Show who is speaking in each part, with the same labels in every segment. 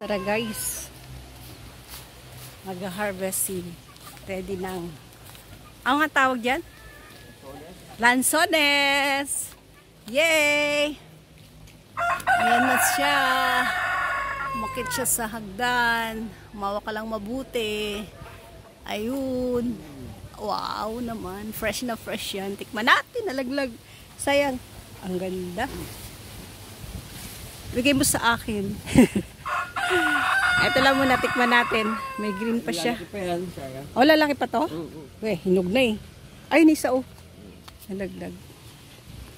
Speaker 1: Tara guys, mag-harvesting. Ready nang. Ang nga tawag dyan? Lanzones! Yay! Ayan na siya. Umakit siya sa hagdan. Umawa ka lang mabuti. Ayun. Wow naman. Fresh na fresh yan. Tikman natin. Nalaglag. Sayang. Ang ganda. Bigay mo sa akin. Ito lang muna, tikman natin. May green pa siya.
Speaker 2: Lalaki pa yan, sayang.
Speaker 1: Oh, lalaki pa to? Weh, hinog na eh. Ay, nisa oh. Nalaglag.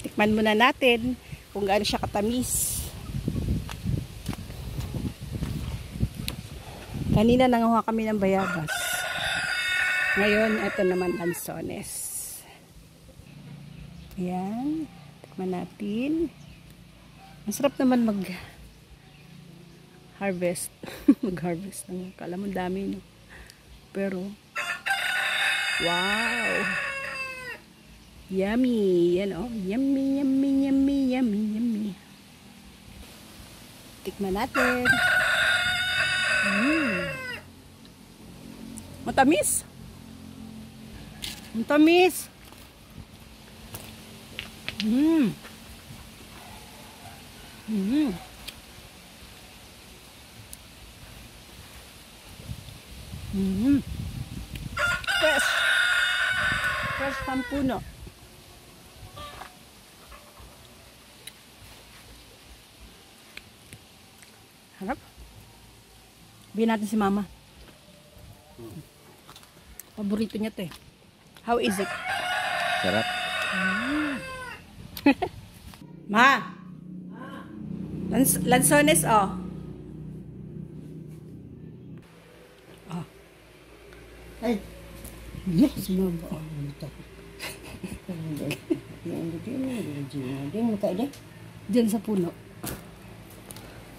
Speaker 1: Tikman muna natin kung gaano siya katamis. Kanina nanguha kami ng bayabas. Ngayon, ito naman lanzones. Ayan. Tikman natin. Masarap naman mag-harvest. Mag-harvest ng kala mo dami, no? Pero, wow! Yummy! Yan, oh. Yummy, yummy, yummy, yummy, yummy. Tikman natin. Matamis! Matamis! Fresh. Fresh pampuno. Harap. Bigyan natin si mama. Paborito niya to eh. How is it?
Speaker 2: Sarap.
Speaker 1: Ma! Lanzones, oh. Oh.
Speaker 2: Ay! Yes, mama.
Speaker 1: Diyan sa puno.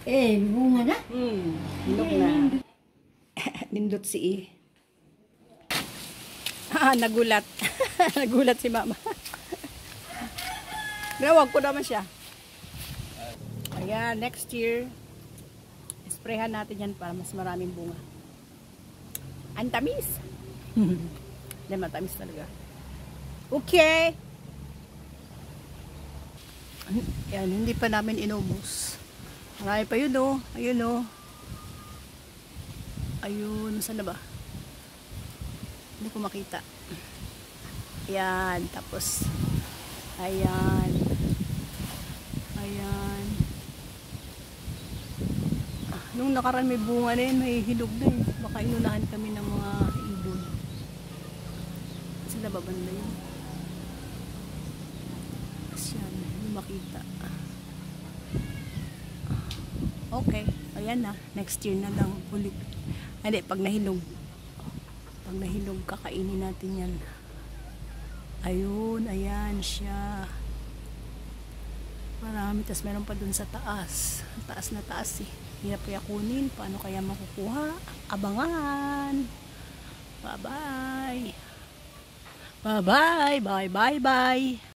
Speaker 2: Eh, bunga na.
Speaker 1: Hinog na. Nindot si E. Nagulat. Nagulat si mama. Gawag ko naman siya. Ayan, next year, sprayhan natin yan para mas maraming bunga. Ang tamis. Hindi, matamis talaga. Okay. Ayan, hindi pa namin inubos. Marami pa yun, oh. Ayun, oh. Ayun, saan na ba? Hindi ko makita. Ayan, tapos ayan. Ayan. Nung nakaraan may bunga na yun, may hinog na yun. Baka inunahan kami ng mga ibon. Sila babanda yun. Asyan, hindi makita. Okay, ayan na. Next year na lang ulit. Hindi, pag nahinog. Pag nahinog, kakainin natin yan. Ayun, ayan siya. Marami, tas meron pa dun sa taas. Taas na taas eh. Hirap kaya kunin. Paano kaya makukuha? Abangan! Bye-bye! Bye-bye! Bye-bye! Bye!